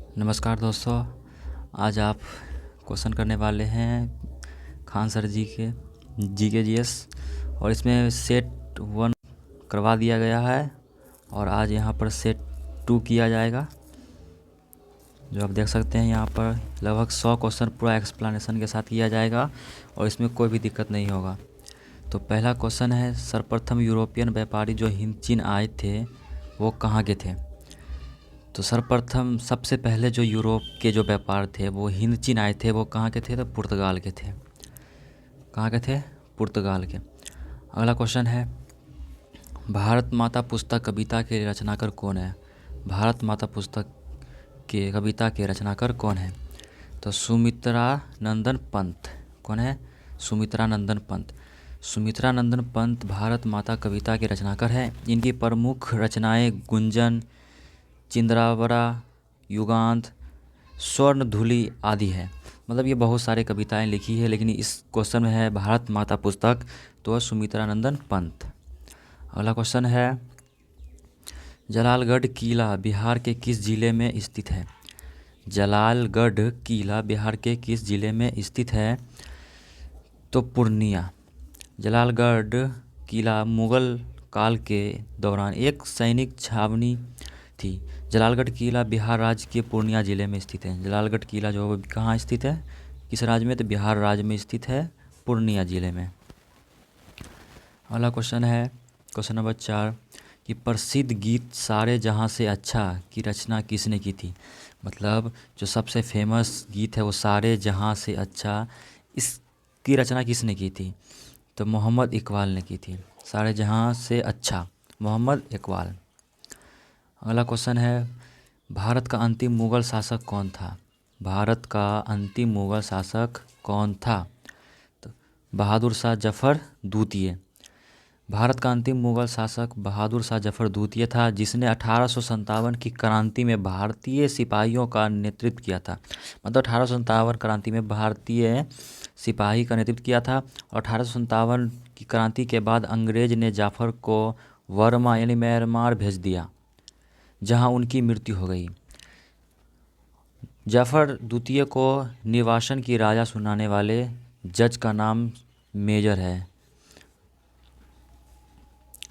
नमस्कार दोस्तों। आज आप क्वेश्चन करने वाले हैं खान सर जी के जीएस और इसमें सेट 1 करवा दिया गया है और आज यहाँ पर सेट 2 किया जाएगा। जो आप देख सकते हैं यहाँ पर लगभग 100 क्वेश्चन पूरा एक्सप्लेनेशन के साथ किया जाएगा और इसमें कोई भी दिक्कत नहीं होगा। तो पहला क्वेश्चन है, सर्वप्रथम यूरोपियन व्यापारी जो हिंद चीन आए थे वो कहाँ के थे? तो सर्वप्रथम सबसे पहले जो यूरोप के जो व्यापार थे वो हिंद चीन आए थे, वो कहाँ के थे? तो पुर्तगाल के थे। कहाँ के थे? पुर्तगाल के। अगला क्वेश्चन है, भारत माता पुस्तक कविता के रचनाकार कौन है? भारत माता पुस्तक के कविता के रचनाकार कौन है? तो सुमित्रा नंदन पंत। कौन है? सुमित्रा नंदन पंत। सुमित्रा नंदन पंत भारत माता कविता के रचनाकार हैं। इनकी प्रमुख रचनाएं गुंजन, चिंद्रावरा, युगांत, स्वर्णधुली आदि है। मतलब ये बहुत सारे कविताएं लिखी है, लेकिन इस क्वेश्चन में है भारत माता पुस्तक, तो सुमित्रा नंदन पंत। अगला क्वेश्चन है, जलालगढ़ किला बिहार के किस जिले में स्थित है? जलालगढ़ किला बिहार के किस जिले में स्थित है? तो पूर्णिया। जलालगढ़ किला मुगल काल के दौरान एक सैनिक छावनी थी। जलालगढ़ किला बिहार राज्य के पूर्णिया जिले में स्थित है। जलालगढ़ किला जो कहाँ स्थित है, किस राज्य में? तो बिहार राज्य में स्थित है, पूर्णिया जिले में। अगला क्वेश्चन है, क्वेश्चन नंबर 4 कि प्रसिद्ध गीत सारे जहाँ से अच्छा की रचना किसने की थी? मतलब जो सबसे फेमस गीत है वो सारे जहाँ से अच्छा, इसकी रचना किसने की थी? तो मोहम्मद इकबाल ने की थी। सारे जहाँ से अच्छा, मोहम्मद इकबाल। अगला क्वेश्चन है, भारत का अंतिम मुगल शासक कौन था? भारत का अंतिम मुगल शासक कौन था? तो बहादुर शाह जफ़र द्वितीय। भारत का अंतिम मुगल शासक बहादुर शाह जफ़र द्वितीय था, जिसने 1857 की क्रांति में भारतीय सिपाहियों का नेतृत्व किया था। मतलब 1857 क्रांति में भारतीय सिपाही का नेतृत्व किया था और 1857 की क्रांति के बाद अंग्रेज ने जाफ़र को वर्मा यानी म्यांमार भेज दिया, जहां उनकी मृत्यु हो गई। जाफ़र द्वितीय को निर्वासन की राजा सुनाने वाले जज का नाम मेजर है।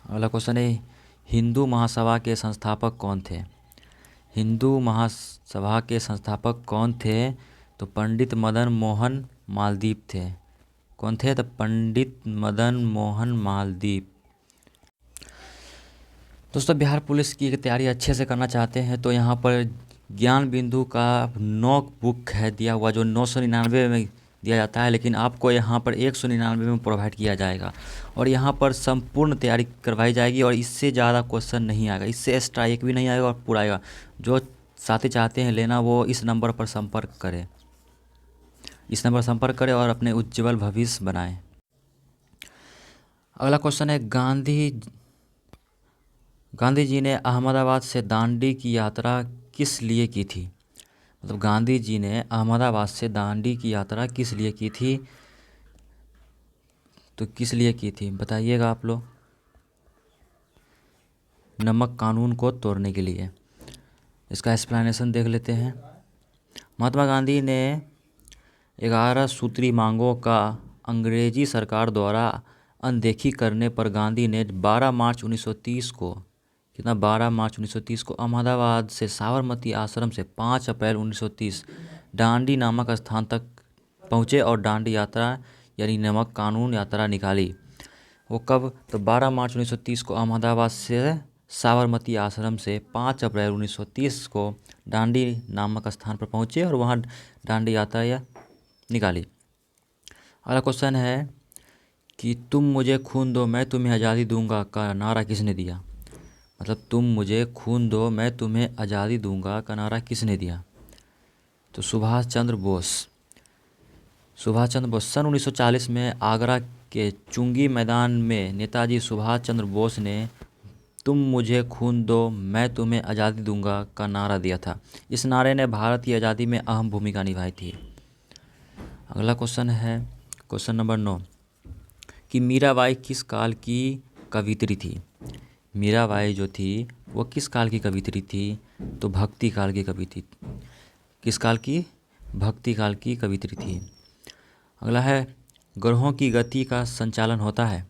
अगला क्वेश्चन है, हिंदू महासभा के संस्थापक कौन थे? हिंदू महासभा के संस्थापक कौन थे? तो पंडित मदन मोहन मालदीप थे। कौन थे? तो पंडित मदन मोहन मालदीप। दोस्तों, बिहार पुलिस की तैयारी अच्छे से करना चाहते हैं तो यहाँ पर ज्ञान बिंदु का नोट बुक है दिया हुआ, जो 999 में दिया जाता है, लेकिन आपको यहाँ पर 199 में प्रोवाइड किया जाएगा और यहाँ पर संपूर्ण तैयारी करवाई जाएगी और इससे ज़्यादा क्वेश्चन नहीं आएगा, इससे एक्स्ट्रा एक भी नहीं आएगा और पूरा आएगा। जो साथी चाहते हैं लेना वो इस नंबर पर संपर्क करें, इस नंबर पर संपर्क करें और अपने उज्ज्वल भविष्य बनाएं। अगला क्वेश्चन है, गांधी जी ने अहमदाबाद से दांडी की यात्रा किस लिए की थी? मतलब गांधी जी ने अहमदाबाद से दांडी की यात्रा किस लिए की थी? तो किस लिए की थी बताइएगा आप लोग। नमक कानून को तोड़ने के लिए। इसका एक्सप्लेनेशन देख लेते हैं। महात्मा गांधी ने 11 सूत्री मांगों का अंग्रेजी सरकार द्वारा अनदेखी करने पर गांधी ने 12 मार्च 1930 को, कितना? 12 मार्च 1930 को अहमदाबाद से साबरमती आश्रम से 5 अप्रैल 1930 दांडी नामक स्थान तक पहुँचे और दांडी यात्रा यानी नमक कानून यात्रा निकाली। वो कब? तो 12 मार्च 1930 को अहमदाबाद से साबरमती आश्रम से 5 अप्रैल 1930 को दांडी नामक स्थान पर पहुँचे और वहाँ दांडी यात्रा निकाली। अगला क्वेश्चन है कि तुम मुझे खून दो मैं तुम्हें आज़ादी दूंगा का नारा किसने दिया? मतलब तुम मुझे खून दो मैं तुम्हें आज़ादी दूंगा का नारा किसने दिया? तो सुभाष चंद्र बोस। सुभाष चंद्र बोस। सन 1940 में आगरा के चुंगी मैदान में नेताजी सुभाष चंद्र बोस ने तुम मुझे खून दो मैं तुम्हें आज़ादी दूंगा का नारा दिया था। इस नारे ने भारत की आज़ादी में अहम भूमिका निभाई थी। अगला क्वेश्चन है, क्वेश्चन नंबर 9 कि मीराबाई किस काल की कवियत्री थी? मीराबाई जो थी वो किस काल की कवियत्री थी? तो भक्ति काल की कवियत्री। किस काल की? भक्ति काल की कवित्री थी। अगला है, ग्रहों की गति का संचालन होता है।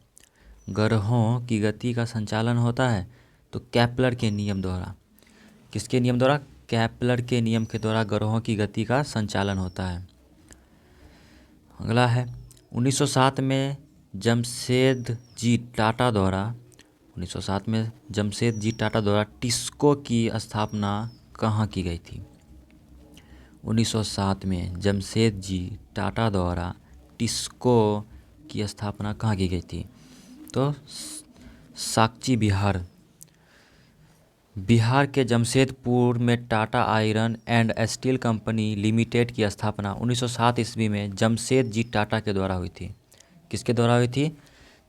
ग्रहों की गति का संचालन होता है तो केपलर के नियम द्वारा। किसके नियम द्वारा? केपलर के नियम के द्वारा ग्रहों की गति का संचालन होता है। अगला है, 1907 में जमशेदजी टाटा द्वारा 1907 में जमशेदजी टाटा द्वारा टिस्को की स्थापना कहाँ की गई थी? 1907 में जमशेदजी टाटा द्वारा टिस्को की स्थापना कहाँ की गई थी? तो साक्ची बिहार। बिहार के जमशेदपुर में Tata iron and steel company limited की स्थापना 1907 ईस्वी में जमशेदजी टाटा के द्वारा हुई थी। किसके द्वारा हुई थी?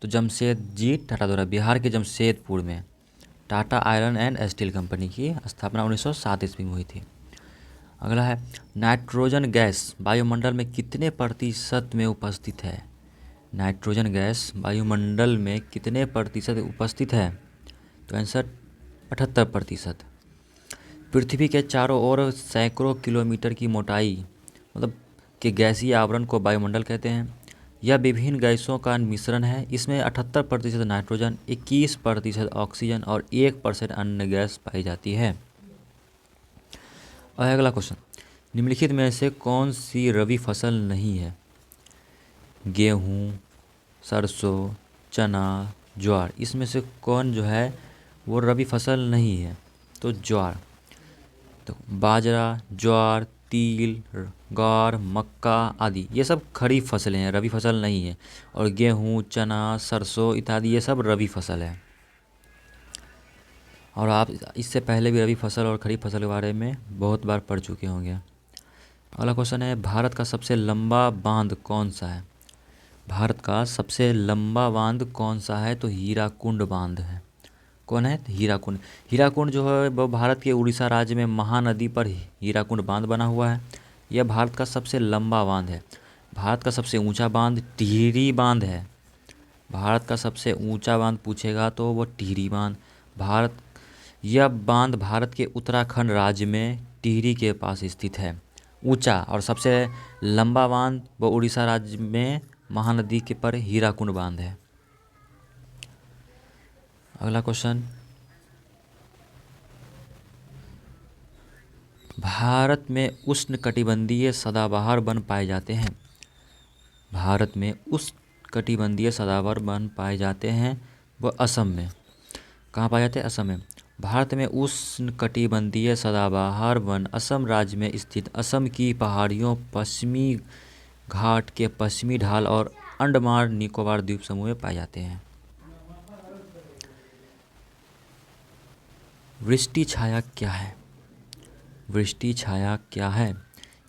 तो जमशेदजी टाटा द्वारा बिहार के जमशेदपुर में Tata iron and steel company की स्थापना 1907 ईस्वी में हुई थी। अगला है, नाइट्रोजन गैस वायुमंडल में कितने प्रतिशत में उपस्थित है? नाइट्रोजन गैस वायुमंडल में कितने प्रतिशत उपस्थित है? तो आंसर 78%। पृथ्वी के चारों ओर सैकड़ों किलोमीटर की मोटाई मतलब कि गैसीय आवरण को वायुमंडल कहते हैं। यह विभिन्न गैसों का मिश्रण है। इसमें 78% नाइट्रोजन, 21% ऑक्सीजन और 1% अन्य गैस पाई जाती है। और अगला क्वेश्चन, निम्नलिखित में से कौन सी रबी फसल नहीं है? गेहूँ, सरसों, चना, ज्वार, इसमें से कौन जो है वो रबी फसल नहीं है? तो ज्वार। तो बाजरा, ज्वार, तिल, ग्वार, मक्का आदि ये सब खरीफ फसलें हैं, रबी फसल नहीं है। और गेहूँ, चना, सरसों इत्यादि ये सब रबी फसल है। और आप इससे पहले भी रबी फसल और खरीफ फसल के बारे में बहुत बार पढ़ चुके होंगे। अगला क्वेश्चन है, भारत का सबसे लंबा बांध कौन सा है? भारत का सबसे लंबा बांध कौन सा है? तो हीराकुंड बांध है। कौन है? हीराकुंड। हीराकुंड जो है वो भारत के उड़ीसा राज्य में महानदी पर हीराकुंड बांध बना हुआ है। यह भारत का सबसे लंबा बांध है। भारत का सबसे ऊंचा बांध टिहरी बांध है। भारत का सबसे ऊंचा बांध पूछेगा तो वो टिहरी बांध। यह बांध भारत के उत्तराखंड राज्य में टिहरी के पास स्थित है। ऊंचा और सबसे लंबा बांध वो उड़ीसा राज्य में महानदी के पर हीराकुंड बांध है। अगला क्वेश्चन, भारत में उष्णकटिबंधीय सदाबहार वन पाए जाते हैं। भारत में उष्णकटिबंधीय सदाबहार वन पाए जाते हैं वो असम में। कहाँ पाए जाते हैं? असम में। भारत में उष्णकटिबंधीय सदाबहार वन असम राज्य में स्थित असम की पहाड़ियों, पश्चिमी घाट के पश्चिमी ढाल और अंडमान निकोबार द्वीप समूह में पाए जाते हैं। वृष्टि छाया क्या है? वृष्टि छाया क्या है?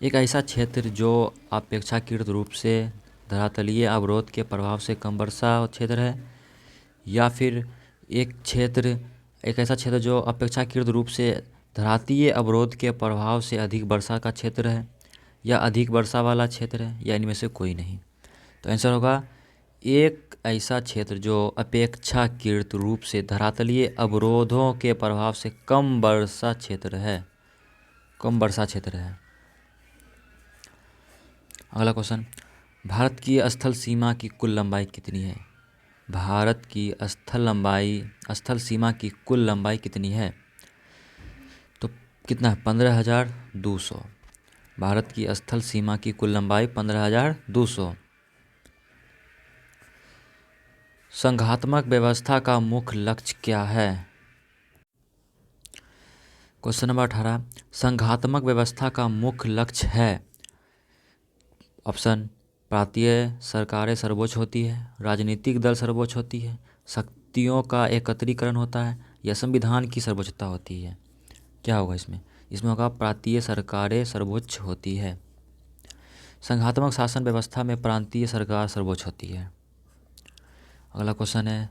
एक ऐसा क्षेत्र जो अपेक्षाकृत रूप से धरातलीय अवरोध के प्रभाव से कम वर्षा क्षेत्र है, या फिर एक ऐसा क्षेत्र जो अपेक्षाकृत रूप से धरातीय अवरोध के प्रभाव से अधिक वर्षा का क्षेत्र है, या अधिक वर्षा वाला क्षेत्र है, या इनमें से कोई नहीं। तो आंसर होगा एक ऐसा क्षेत्र जो अपेक्षाकृत रूप से धरातलीय अवरोधों के प्रभाव से कम वर्षा क्षेत्र है। कम वर्षा क्षेत्र है। अगला क्वेश्चन, भारत की स्थल सीमा की कुल लंबाई कितनी है? भारत की स्थल सीमा की कुल लंबाई कितनी है? तो कितना? 15,200। भारत की स्थल सीमा की कुल लंबाई 15,200। संघात्मक व्यवस्था का मुख्य लक्ष्य क्या है? क्वेश्चन नंबर 18, संघात्मक व्यवस्था का मुख्य लक्ष्य है। ऑप्शन, प्रांतीय सरकारें सर्वोच्च होती है, राजनीतिक दल सर्वोच्च होती है, शक्तियों का एकत्रीकरण होता है, या संविधान की सर्वोच्चता होती है। क्या होगा इसमें? इसमें होगा प्रांतीय सरकारें सर्वोच्च होती है। संघात्मक शासन व्यवस्था में प्रांतीय सरकार सर्वोच्च होती है। अगला क्वेश्चन है,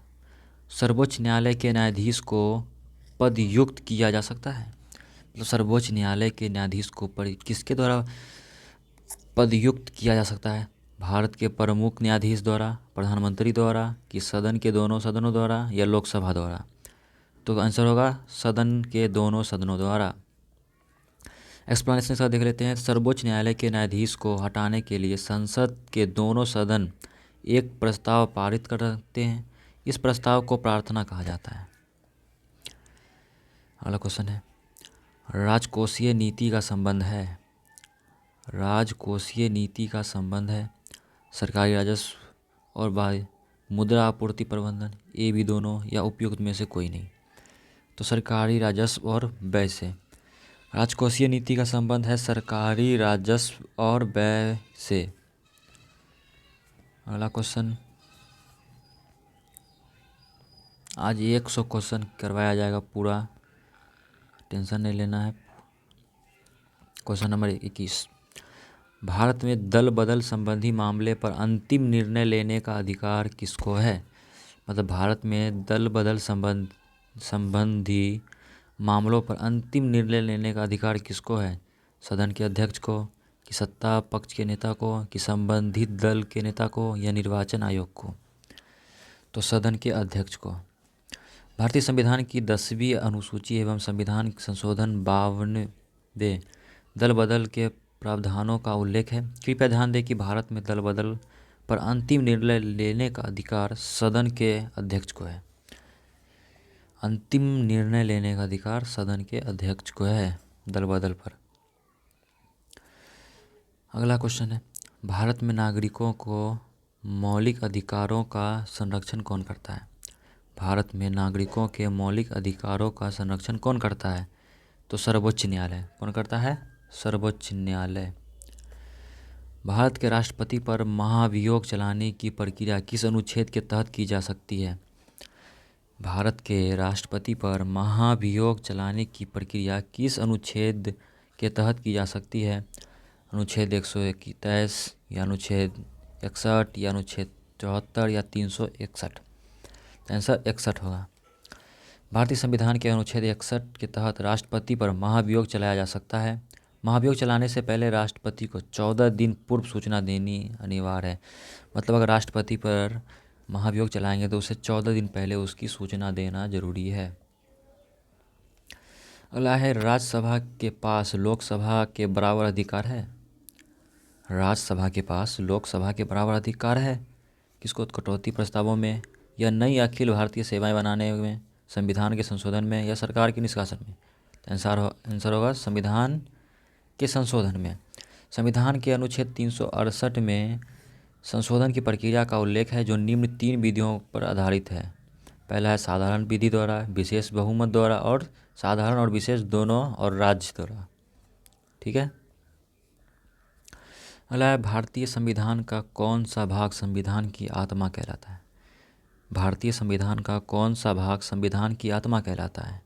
सर्वोच्च न्यायालय के न्यायाधीश को पदयुक्त किया जा सकता है? मतलब सर्वोच्च न्यायालय के न्यायाधीश को किसके द्वारा पदयुक्त किया जा सकता है? भारत के प्रमुख न्यायाधीश द्वारा, प्रधानमंत्री द्वारा, कि सदन के दोनों सदनों द्वारा, या लोकसभा द्वारा? तो आंसर होगा सदन के दोनों सदनों द्वारा। एक्सप्लेनेशन इसका देख लेते हैं। सर्वोच्च न्यायालय के न्यायाधीश को हटाने के लिए संसद के दोनों सदन एक प्रस्ताव पारित कर सकते हैं। इस प्रस्ताव को प्रार्थना कहा जाता है। अगला क्वेश्चन है, राजकोषीय नीति का संबंध है। राजकोषीय नीति का संबंध है सरकारी राजस्व और बाह्य मुद्रा आपूर्ति प्रबंधन, ये भी दोनों या उपयुक्त में से कोई नहीं। तो सरकारी राजस्व और व्यय से राजकोषीय नीति का संबंध है सरकारी राजस्व और व्यय से। अगला क्वेश्चन, आज 100 क्वेश्चन करवाया जाएगा पूरा, टेंशन नहीं लेना है। क्वेश्चन नंबर 21, भारत में दल बदल संबंधी मामले पर अंतिम निर्णय लेने का अधिकार किसको है। मतलब भारत में दल बदल संबंधी मामलों पर अंतिम निर्णय लेने का अधिकार किसको है। सदन के अध्यक्ष को, कि सत्ता पक्ष के नेता को, कि संबंधित दल के नेता को, या निर्वाचन आयोग को। तो सदन के अध्यक्ष को। भारतीय संविधान की 10वीं अनुसूची एवं संविधान संशोधन 52वें दल बदल के प्रावधानों का उल्लेख है। कृपया ध्यान दें कि भारत में दल बदल पर अंतिम निर्णय लेने का अधिकार सदन के अध्यक्ष को है। अंतिम निर्णय लेने का अधिकार सदन के अध्यक्ष को है दल बदल पर। अगला क्वेश्चन है, भारत में नागरिकों को मौलिक अधिकारों का संरक्षण कौन करता है। भारत में नागरिकों के मौलिक अधिकारों का संरक्षण कौन करता है। तो सर्वोच्च न्यायालय। कौन करता है। सर्वोच्च न्यायालय। भारत के राष्ट्रपति पर महाभियोग चलाने की प्रक्रिया किस अनुच्छेद के तहत की जा सकती है। भारत के राष्ट्रपति पर महाभियोग चलाने की प्रक्रिया किस अनुच्छेद के तहत की जा सकती है। अनुच्छेद 121 या अनुच्छेद 61 या अनुच्छेद 74 या 361। आंसर 61 होगा। भारतीय संविधान के अनुच्छेद 61 के तहत राष्ट्रपति पर महाभियोग चलाया जा सकता है। महाभियोग चलाने से पहले राष्ट्रपति को 14 दिन पूर्व सूचना देनी अनिवार्य है। मतलब अगर राष्ट्रपति पर महाभियोग चलाएंगे तो उसे 14 दिन पहले उसकी सूचना देना जरूरी है। अगला है, राज्यसभा के पास लोकसभा के बराबर अधिकार है। राज्यसभा के पास लोकसभा के बराबर अधिकार है किसको। कटौती प्रस्तावों में, या नई अखिल भारतीय सेवाएं बनाने में, संविधान के संशोधन में, या सरकार के निष्कासन में। आंसर होगा संविधान के संशोधन में। संविधान के अनुच्छेद 368 में संशोधन की प्रक्रिया का उल्लेख है जो निम्न 3 विधियों पर आधारित है। पहला है साधारण विधि द्वारा, विशेष बहुमत द्वारा, और साधारण और विशेष दोनों और राज्य द्वारा। ठीक है। अगला है, भारतीय संविधान का कौन सा भाग संविधान की आत्मा कहलाता है। भारतीय संविधान का कौन सा भाग संविधान की आत्मा कहलाता है।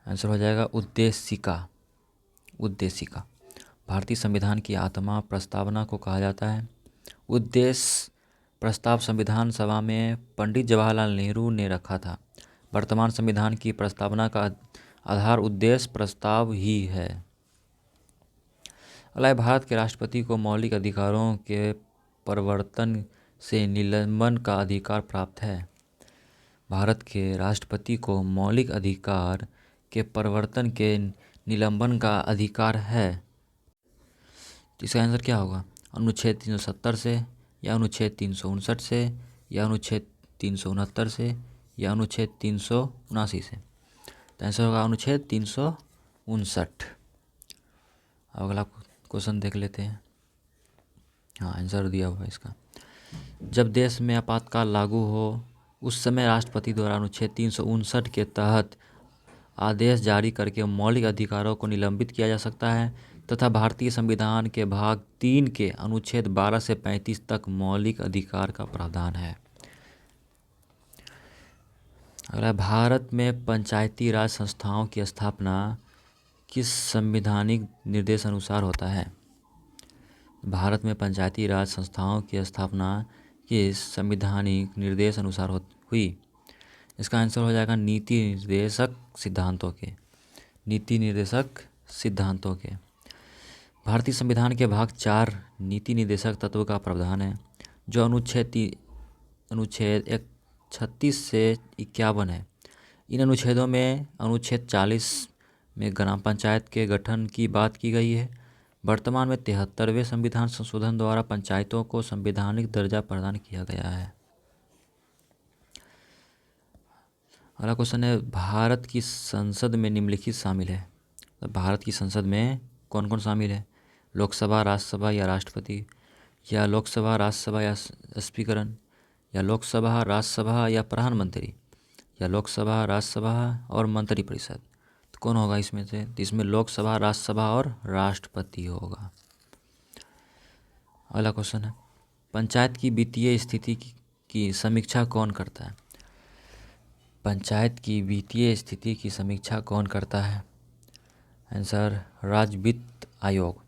आंसर हो जाएगा उद्देशिका। उद्देशिका। भारतीय संविधान की आत्मा प्रस्तावना को कहा जाता है। उद्देश्य प्रस्ताव संविधान सभा में पंडित जवाहरलाल नेहरू ने रखा था। वर्तमान संविधान की प्रस्तावना का आधार उद्देश्य प्रस्ताव ही है। अगला, भारत के राष्ट्रपति को मौलिक अधिकारों के परिवर्तन से निलंबन का अधिकार प्राप्त है। भारत के राष्ट्रपति को मौलिक अधिकार के परिवर्तन के निलंबन का अधिकार है। इसका आंसर क्या होगा। अनुच्छेद 370 से, या अनुच्छेद 359 से, या अनुच्छेद 369 से, या अनुच्छेद 379 से। तो आंसर होगा अनुच्छेद 359। अगला क्वेश्चन देख लेते हैं। हाँ, आंसर दिया हुआ है इसका। जब देश में आपातकाल लागू हो उस समय राष्ट्रपति द्वारा अनुच्छेद 359 के तहत आदेश जारी करके मौलिक अधिकारों को निलंबित किया जा सकता है तथा भारतीय संविधान के भाग 3 के अनुच्छेद 12 से 35 तक मौलिक अधिकार का प्रावधान है। अगला, भारत में पंचायती राज संस्थाओं की स्थापना किस संवैधानिक निर्देश अनुसार होता है। भारत में पंचायती राज संस्थाओं की स्थापना किस संवैधानिक निर्देश अनुसार हुई। इसका आंसर हो जाएगा नीति निर्देशक सिद्धांतों के। नीति निर्देशक सिद्धांतों के। भारतीय संविधान के भाग 4 नीति निर्देशक तत्व का प्रावधान है जो अनुच्छेद 36 से 51 है। इन अनुच्छेदों में अनुच्छेद 40 में ग्राम पंचायत के गठन की बात की गई है। वर्तमान में 73वें संविधान संशोधन द्वारा पंचायतों को संवैधानिक दर्जा प्रदान किया गया है। अगला क्वेश्चन है, भारत की संसद में निम्नलिखित शामिल है। तो भारत की संसद में कौन कौन शामिल है? लोकसभा, राज्यसभा या राष्ट्रपति, या लोकसभा, राज्यसभा या स्पीकरन, या लोकसभा, राज्यसभा या प्रधानमंत्री, या लोकसभा, राज्यसभा और मंत्रिपरिषद। तो कौन होगा इसमें से? तो इसमें लोकसभा, राज्यसभा और राष्ट्रपति होगा। अगला क्वेश्चन है, पंचायत की वित्तीय स्थिति की समीक्षा कौन करता है? पंचायत की वित्तीय स्थिति की समीक्षा कौन करता है? आंसर, राज्य वित्त आयोग।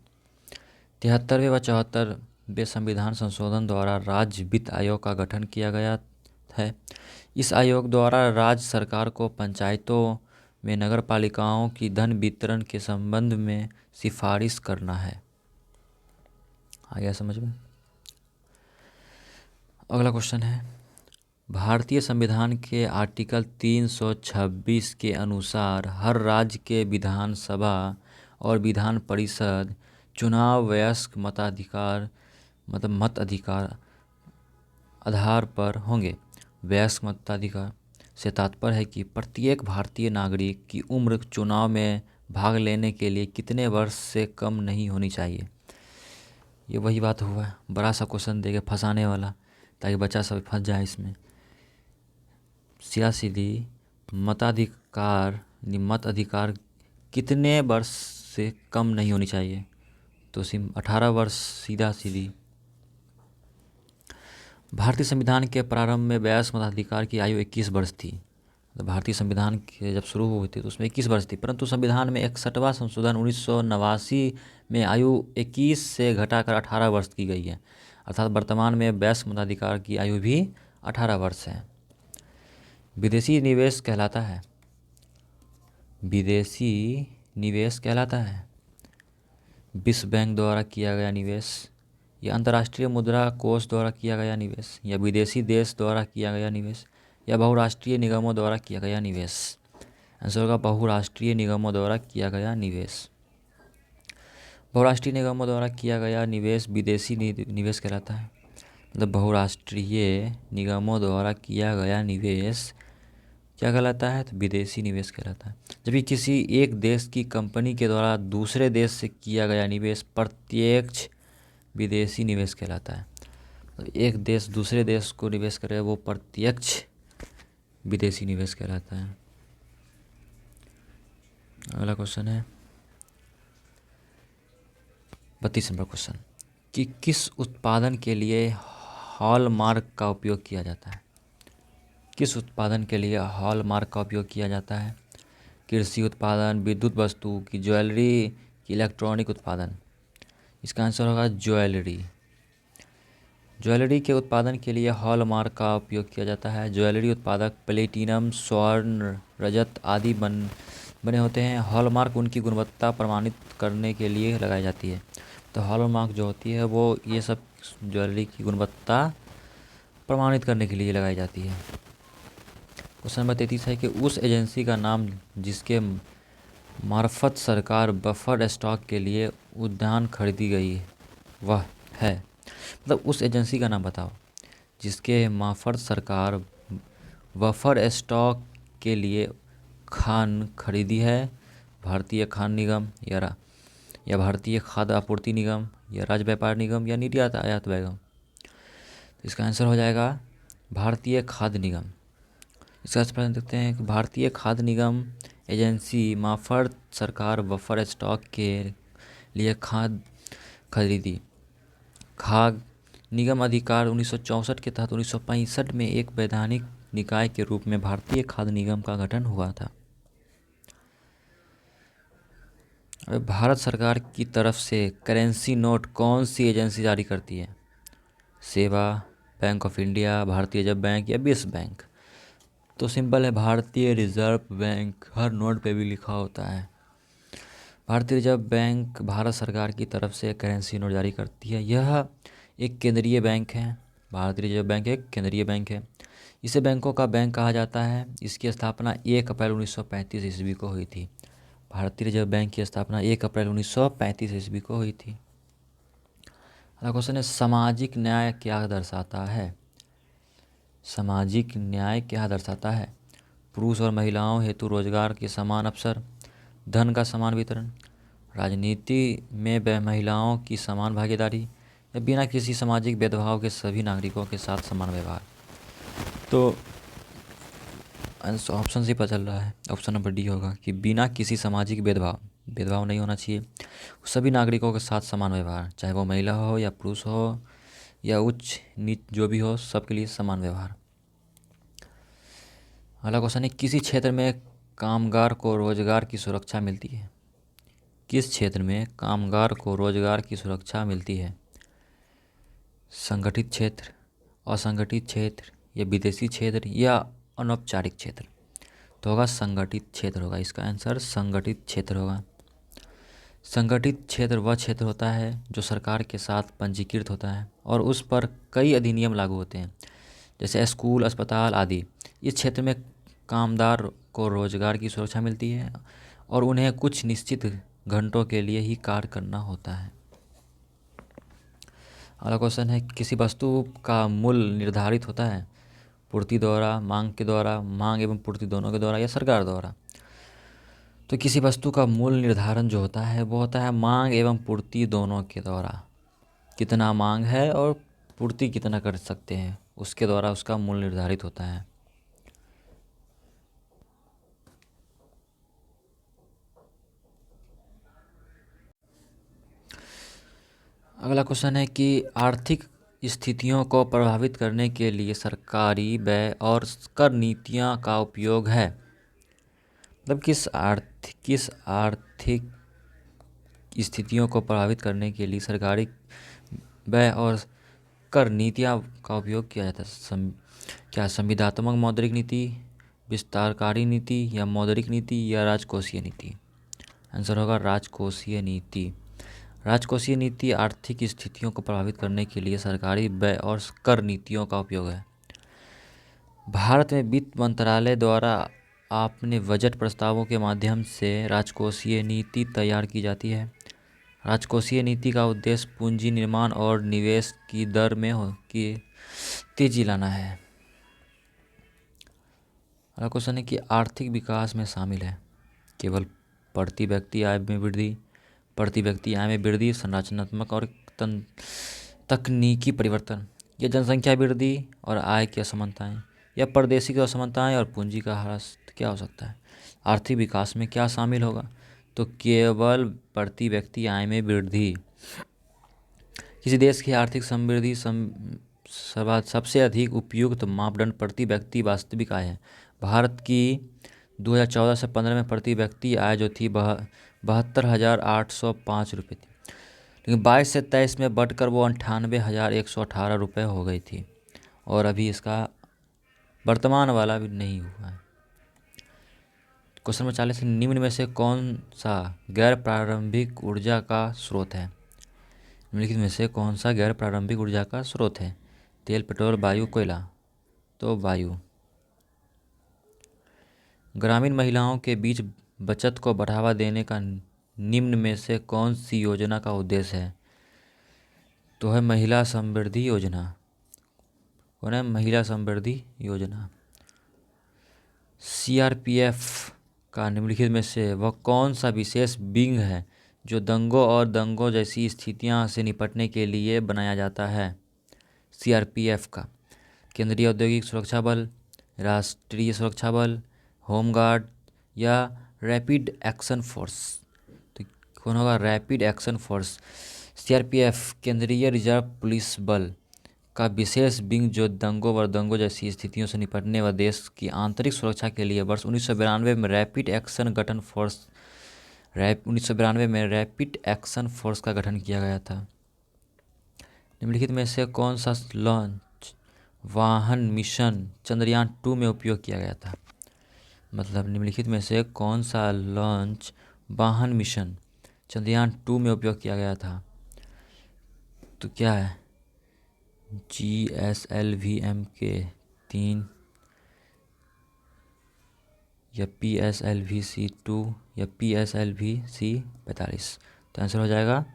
73वें व 74वें संविधान संशोधन द्वारा राज्य वित्त आयोग का गठन किया गया है। इस आयोग द्वारा राज्य सरकार को पंचायतों में नगर पालिकाओं की धन वितरण के संबंध में सिफारिश करना है। आ गया समझ में? अगला क्वेश्चन है, भारतीय संविधान के आर्टिकल 326 के अनुसार हर राज्य के विधानसभा और विधान परिषद चुनाव वयस्क मताधिकार आधार पर होंगे। वयस्क मताधिकार से तात्पर्य है कि प्रत्येक भारतीय नागरिक की उम्र चुनाव में भाग लेने के लिए कितने वर्ष से कम नहीं होनी चाहिए। ये वही बात हुआ है, बड़ा सा क्वेश्चन देके फंसाने वाला, ताकि बच्चा सब फंस जाए इसमें। सीधा सीधी मत अधिकार कितने वर्ष से कम नहीं होनी चाहिए? तो 18 वर्ष, सीधा सीधी। भारतीय संविधान के प्रारंभ में वयस्क मताधिकार की आयु 21 वर्ष थी। तो भारतीय संविधान के जब शुरू हुई थी तो उसमें 21 वर्ष थी, परंतु संविधान में 61वां संशोधन 1989 में आयु 21 से घटाकर 18 वर्ष की गई है। अर्थात वर्तमान में वयस्क मताधिकार की आयु भी 18 वर्ष है। विदेशी निवेश कहलाता है। विदेशी निवेश कहलाता है विश्व बैंक द्वारा किया गया निवेश, या अंतर्राष्ट्रीय मुद्रा कोष द्वारा किया गया निवेश, या विदेशी देश द्वारा किया गया निवेश, या बहुराष्ट्रीय निगमों द्वारा किया गया निवेश। आंसर होगा बहुराष्ट्रीय निगमों द्वारा किया गया निवेश। बहुराष्ट्रीय निगमों द्वारा किया गया निवेश विदेशी निवेश कहलाता है। मतलब बहुराष्ट्रीय निगमों द्वारा किया गया निवेश क्या कहलाता है? तो विदेशी निवेश कहलाता है। जबकि किसी एक देश की कंपनी के द्वारा दूसरे देश से किया गया निवेश प्रत्यक्ष विदेशी निवेश कहलाता है। तो एक देश दूसरे देश को निवेश करे वो प्रत्यक्ष विदेशी निवेश कहलाता है। अगला क्वेश्चन है 32 नंबर क्वेश्चन, कि किस उत्पादन के लिए हॉलमार्क का उपयोग किया जाता है? किस उत्पादन के लिए हॉलमार्क का उपयोग किया जाता है? कृषि उत्पादन, विद्युत वस्तु की, ज्वेलरी की, इलेक्ट्रॉनिक उत्पादन। इसका आंसर होगा ज्वेलरी। ज्वेलरी के उत्पादन के लिए हॉलमार्क का उपयोग किया जाता है। ज्वेलरी उत्पादक प्लेटिनम, स्वर्ण, रजत आदि बने होते हैं। हॉलमार्क उनकी गुणवत्ता प्रमाणित करने के लिए लगाई जाती है। तो हॉलमार्क जो होती है वो ये सब ज्वेलरी की गुणवत्ता प्रमाणित करने के लिए लगाई जाती है। क्वेश्चन नंबर 33 है कि उस एजेंसी का नाम जिसके मार्फत सरकार बफर स्टॉक के लिए उद्यान खरीदी गई वह है। मतलब उस एजेंसी का नाम बताओ जिसके मार्फत सरकार बफर स्टॉक के लिए खान खरीदी है। भारतीय खान निगम, या भारतीय खाद्य आपूर्ति निगम, या राज्य व्यापार निगम, या निर्यात आयात निगम। तो इसका आंसर हो जाएगा भारतीय खाद्य निगम। इसका प्रश्न देखते हैं कि भारतीय खाद्य निगम एजेंसी मार्फत सरकार बफर स्टॉक के लिए खाद खरीदी। खाद्य निगम अधिकार 1964 के तहत 1965 में एक वैधानिक निकाय के रूप में भारतीय खाद्य निगम का गठन हुआ था। भारत सरकार की तरफ से करेंसी नोट कौन सी एजेंसी जारी करती है? सेवा, बैंक ऑफ इंडिया, भारतीय रिजर्व बैंक, या विश्व बैंक। तो सिंपल है, भारतीय रिजर्व बैंक। हर नोट पे भी लिखा होता है। भारतीय रिजर्व बैंक भारत सरकार की तरफ से करेंसी नोट जारी करती है। यह एक केंद्रीय बैंक है। भारतीय रिजर्व बैंक एक केंद्रीय बैंक है। इसे बैंकों का बैंक कहा जाता है। इसकी स्थापना 1 अप्रैल 1935 ईस्वी को हुई थी। भारतीय रिजर्व बैंक की स्थापना 1 अप्रैल 1935 ईस्वी को हुई थी। अगला क्वेश्चन है, सामाजिक न्याय क्या दर्शाता है? सामाजिक न्याय क्या दर्शाता है? पुरुष और महिलाओं हेतु रोजगार के समान अवसर, धन का समान वितरण, राजनीति में महिलाओं की समान भागीदारी, या बिना किसी सामाजिक भेदभाव के सभी नागरिकों के साथ समान व्यवहार। तो ऑप्शन से पता चल रहा है, ऑप्शन नंबर डी होगा कि बिना किसी सामाजिक भेदभाव नहीं होना चाहिए, सभी नागरिकों के साथ समान व्यवहार, चाहे वो महिला हो या पुरुष हो या उच्च नीच जो भी हो, सबके लिए समान व्यवहार। अगला क्वेश्चन है, किसी क्षेत्र में कामगार को रोजगार की सुरक्षा मिलती है? किस क्षेत्र में कामगार को रोजगार की सुरक्षा मिलती है? संगठित क्षेत्र, असंगठित क्षेत्र, या विदेशी क्षेत्र, या अनौपचारिक क्षेत्र? तो होगा संगठित क्षेत्र होगा, इसका आंसर संगठित क्षेत्र होगा। संगठित क्षेत्र वह क्षेत्र होता है जो सरकार के साथ पंजीकृत होता है और उस पर कई अधिनियम लागू होते हैं, जैसे स्कूल, अस्पताल आदि। इस क्षेत्र में कामगार को रोजगार की सुरक्षा मिलती है और उन्हें कुछ निश्चित घंटों के लिए ही कार्य करना होता है। अगला क्वेश्चन है, किसी वस्तु का मूल्य निर्धारित होता है पूर्ति द्वारा, मांग के द्वारा, मांग एवं पूर्ति दोनों के द्वारा, या सरकार द्वारा? तो किसी वस्तु का मूल्य निर्धारण जो होता है वो होता है मांग एवं पूर्ति दोनों के द्वारा। कितना मांग है और पूर्ति कितना कर सकते हैं, उसके द्वारा उसका मूल्य निर्धारित होता है। अगला क्वेश्चन है कि आर्थिक स्थितियों को प्रभावित करने के लिए सरकारी व्यय और कर नीतियां का उपयोग है। मतलब किस आर्थिक स्थितियों को प्रभावित करने के लिए सरकारी व्यय और कर नीतियां का उपयोग किया जाता है? क्या संविदात्मक मौद्रिक नीति, विस्तारकारी नीति, या मौद्रिक नीति, या राजकोषीय नीति? आंसर होगा राजकोषीय नीति। राजकोषीय नीति आर्थिक स्थितियों को प्रभावित करने के लिए सरकारी व्यय और कर नीतियों का उपयोग है। भारत में वित्त मंत्रालय द्वारा अपने बजट प्रस्तावों के माध्यम से राजकोषीय नीति तैयार की जाती है। राजकोषीय नीति का उद्देश्य पूंजी निर्माण और निवेश की दर में की तेजी लाना है। अगला क्वेश्चन है कि आर्थिक विकास में शामिल है केवल प्रति व्यक्ति आय में वृद्धि, संरचनात्मक और तकनीकी परिवर्तन, या जनसंख्या वृद्धि और आय की असमानताएं, या प्रादेशिक असमानताएं और पूंजी का ह्रास? क्या हो सकता है? आर्थिक विकास में क्या शामिल होगा? तो केवल प्रति व्यक्ति आय में वृद्धि। किसी देश की आर्थिक समृद्धि सबसे अधिक उपयुक्त मापदंड प्रति व्यक्ति वास्तविक आय है। भारत की 2014 से 15 में प्रति व्यक्ति आय जो थी 72,805 रुपये थी, लेकिन 22 से 23 में बढ़कर वो 98,118 रुपये हो गई थी, और अभी इसका वर्तमान वाला भी नहीं हुआ है। क्वेश्चन नंबर 40, निम्न में से कौन सा गैर प्रारंभिक ऊर्जा का स्रोत है? निम्नलिखित में से कौन सा गैर प्रारंभिक ऊर्जा का स्रोत है? तेल, पेट्रोल, वायु, कोयला? तो वायु। ग्रामीण महिलाओं के बीच बचत को बढ़ावा देने का निम्न में से कौन सी योजना का उद्देश्य है? तो है महिला समृद्धि योजना। कौन है? महिला समृद्धि योजना। सीआरपीएफ का निम्नलिखित में से वह कौन सा विशेष विंग है जो दंगों और दंगों जैसी स्थितियां से निपटने के लिए बनाया जाता है? सीआरपीएफ का केंद्रीय औद्योगिक सुरक्षा बल, राष्ट्रीय सुरक्षा बल, होमगार्ड, या रैपिड एक्शन फोर्स? तो कौन होगा? Rapid action force. सीआरपीएफ केंद्रीय रिजर्व पुलिस बल का विशेष विंग जो दंगों व दंगों जैसी स्थितियों से निपटने व देश की आंतरिक सुरक्षा के लिए वर्ष 1992 में रैपिड एक्शन फोर्स का गठन किया गया था। निम्नलिखित में से कौन सा लॉन्च वाहन मिशन चंद्रयान 2 में उपयोग किया गया था? मतलब निम्नलिखित में से कौन सा लॉन्च वाहन मिशन चंद्रयान 2 में उपयोग किया गया था? तो क्या है? GSLV-M के 3 या PSLV-C2 या PSLV-C45। तो आंसर हो जाएगा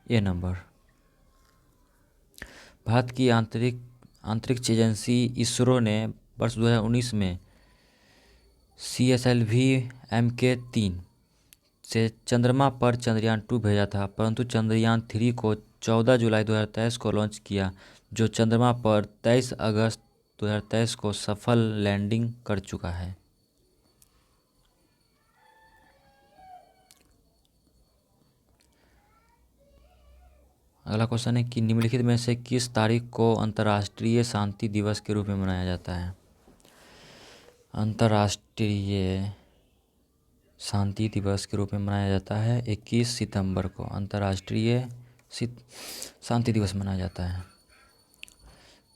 ए नंबर। भारत की अंतरिक्ष एजेंसी इसरो ने वर्ष 2019 में CSLV Mk3 से चंद्रमा पर चंद्रयान-2 भेजा था, परंतु चंद्रयान-3 को 14 जुलाई 2023 को लॉन्च किया, जो चंद्रमा पर 23 अगस्त 2023 को सफल लैंडिंग कर चुका है। अगला क्वेश्चन है कि निम्नलिखित में से किस तारीख को अंतर्राष्ट्रीय शांति दिवस के रूप में मनाया जाता है। अंतर्राष्ट्रीय शांति दिवस के रूप में मनाया जाता है 21 सितंबर को अंतर्राष्ट्रीय शांति दिवस मनाया जाता है।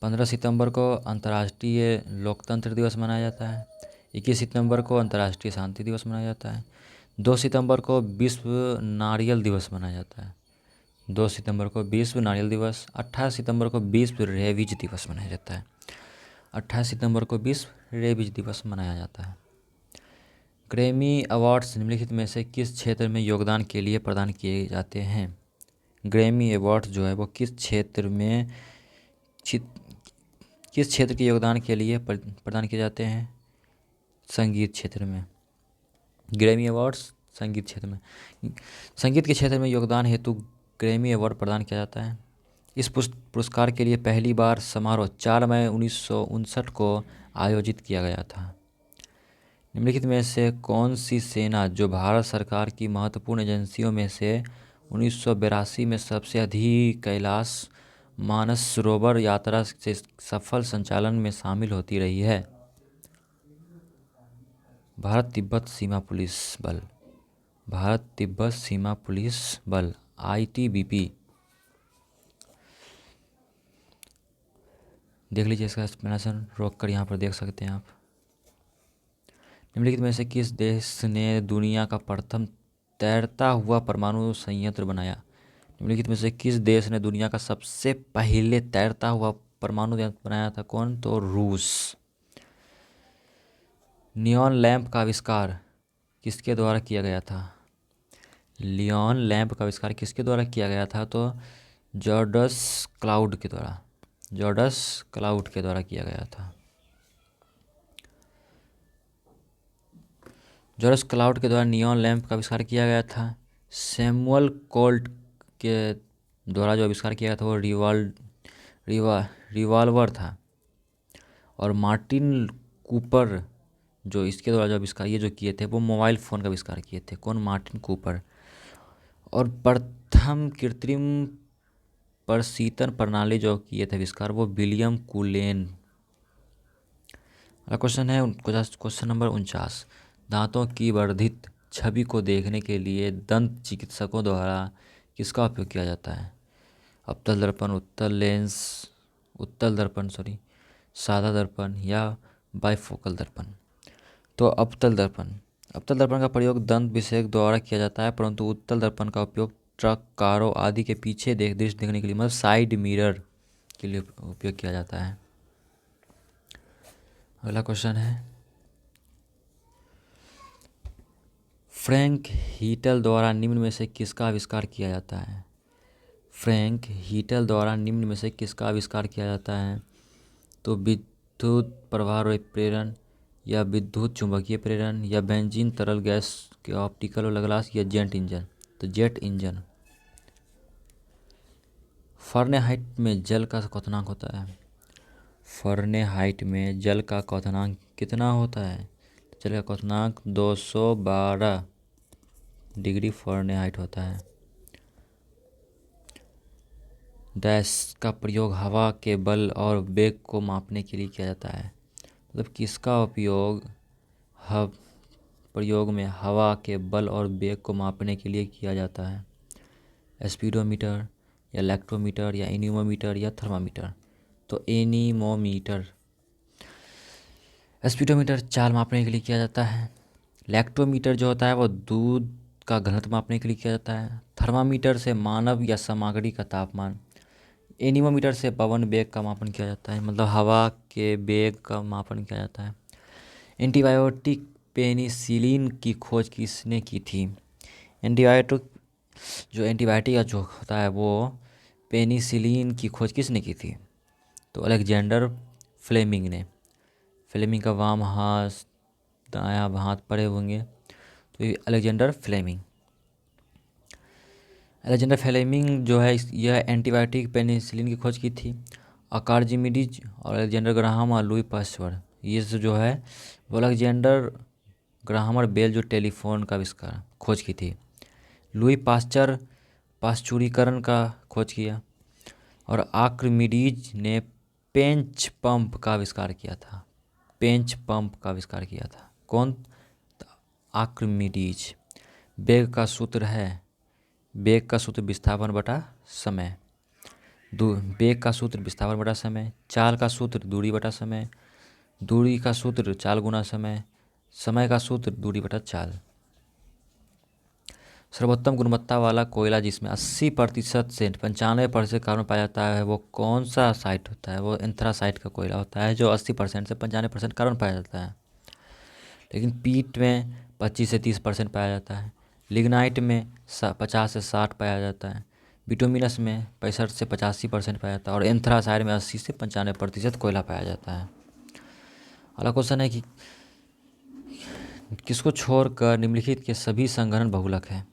15 सितंबर को अंतर्राष्ट्रीय लोकतंत्र दिवस मनाया जाता है। 21 सितंबर को अंतर्राष्ट्रीय शांति दिवस मनाया जाता है। 2 सितंबर को विश्व नारियल दिवस मनाया जाता है। 2 सितंबर को विश्व नारियल दिवस। 28 सितंबर को विश्व रेबीज दिवस मनाया जाता है। 28 सितंबर को विश्व रेबीज दिवस मनाया जाता है। ग्रैमी अवार्ड्स निम्नलिखित में से किस क्षेत्र में योगदान के लिए प्रदान किए जाते हैं। ग्रैमी अवार्ड्स जो है वो किस क्षेत्र के योगदान के लिए प्रदान किए जाते हैं। संगीत क्षेत्र में। ग्रैमी अवार्ड्स संगीत क्षेत्र में, संगीत के क्षेत्र में योगदान हेतु ग्रैमी अवार्ड प्रदान किया जाता है। इस पुरस्कार के लिए पहली बार समारोह 4 मई 1959 को आयोजित किया गया था। निम्नलिखित में से कौन सी सेना जो भारत सरकार की महत्वपूर्ण एजेंसियों में से 1982 में सबसे अधिक कैलाश मानसरोवर यात्रा से सफल संचालन में शामिल होती रही है। भारत तिब्बत सीमा पुलिस बल। भारत तिब्बत सीमा पुलिस बल ITBP। देख लीजिए इसका एक्सप्लेनेशन रोक कर यहाँ पर देख सकते हैं आप। निम्नलिखित में से किस देश ने दुनिया का प्रथम तैरता हुआ परमाणु संयंत्र बनाया। निम्नलिखित में से किस देश ने दुनिया का सबसे पहले तैरता हुआ परमाणु संयंत्र बनाया था। कौन? तो रूस। नियॉन लैंप का आविष्कार किसके द्वारा किया गया था। लियॉन लैंप का आविष्कार किसके द्वारा किया गया था। तो जॉर्डस क्लाउड के द्वारा। जॉर्डस क्लाउड के द्वारा किया गया था। जॉर्डस क्लाउड के द्वारा नियॉन लैंप का आविष्कार किया गया था। सैमुअल कोल्ट के द्वारा जो आविष्कार किया था वो रिवॉल्वर था। और मार्टिन कूपर जो इसके द्वारा जो आविष्कार ये जो किए थे वो मोबाइल फ़ोन का आविष्कार किए थे। कौन? Martin Cooper. और प्रथम कृत्रिम प्रशीतन प्रणाली जो किए थे आविष्कार वो विलियम कुलेन। अगला क्वेश्चन है क्वेश्चन नंबर 49। दांतों की वर्धित छवि को देखने के लिए दंत चिकित्सकों द्वारा किसका उपयोग किया जाता है। अवतल दर्पण, उत्तल दर्पण सादा दर्पण या बाइफोकल दर्पण। तो अवतल दर्पण का प्रयोग दंत विशेषज्ञ द्वारा किया जाता है, परंतु उत्तल दर्पण का उपयोग ट्रक, कारों आदि के पीछे दृश्य देखने के लिए मतलब साइड मिरर के लिए उपयोग किया जाता है। अगला क्वेश्चन है फ्रैंक हीटल द्वारा निम्न में से किसका आविष्कार किया जाता है। फ्रैंक हीटल द्वारा निम्न में से किसका आविष्कार किया जाता है। तो विद्युत प्रवाह प्रेरण या विद्युत चुंबकीय प्रेरण या बेंजीन तरल गैस के ऑप्टिकल ग्लास या जेट इंजन। तो जेट इंजन। फ़ारेनहाइट में जल का क्वथनांक होता है। फ़ारेनहाइट में जल का क्वथनांक कितना होता है। जल का क्वथनांक 212 डिग्री फ़ारेनहाइट होता है। डैश का प्रयोग हवा के बल और वेग को मापने के लिए किया जाता है। मतलब किसका प्रयोग में हवा के बल और वेग को मापने के लिए किया जाता है। स्पीडोमीटर या लैक्टोमीटर या एनीमोमीटर या थर्मामीटर। तो एनीमोमीटर। स्पीडोमीटर चाल मापने के लिए किया जाता है। लैक्टोमीटर जो होता है वो दूध का घनत्व मापने के लिए किया जाता है। थर्मामीटर से मानव या सामग्री का तापमान। एनीमोमीटर से पवन वेग का मापन किया जाता है, मतलब हवा के वेग का मापन किया जाता है। एंटीबायोटिक पेनिसिलिन की खोज किसने की थी? एंटीबायोटिक जो एंटीबायोटिक का जो होता है वो पेनिसिलिन की खोज किसने की थी? तो अलेक्जेंडर फ्लेमिंग ने। फ्लेमिंग का वाम हाथ दायां हाथ पड़े होंगे, तो ये अलेक्जेंडर फ्लेमिंग। अलेक्जेंडर फ्लेमिंग जो है यह एंटीबायोटिक पेनिसिलिन की खोज की थी। आर्किमिडीज और अलेक्जेंडर ग्राहम और लुई पास्चर, ये जो है वो अलेक्जेंडर ग्राहम और बेल जो टेलीफोन का आविष्कार खोज की थी। लुई पास्चर पाश्चुरीकरण का खोज किया। और आर्किमिडीज ने पेंच पंप का आविष्कार किया था। पेंच पंप का आविष्कार किया था कौन? आर्किमिडीज। वेग का सूत्र है, वेग का सूत्र विस्थापन बटा समय। वेग का सूत्र विस्थापन बटा समय। चाल का सूत्र दूरी बटा समय। दूरी का सूत्र चाल गुना समय। समय का सूत्र दूरी बटा चाल। सर्वोत्तम गुणवत्ता वाला कोयला जिसमें 80% से 95% कार्बन पाया जाता है वो कौन सा साइट होता है? वो एंथ्रासाइट का कोयला होता है जो 80% से 95% कार्बन पाया जाता है। लेकिन पीट में 25 से 30% पाया जाता है। लिग्नाइट में 50 से 60 पाया जाता है। बिटुमिनस में 65 से 85% पाया जाता है। और एंथ्रासाइट में 80 से 95% कोयला पाया जाता है। अगला क्वेश्चन है कि किसको छोड़कर निम्नलिखित के सभी संघनन बहुलक हैं?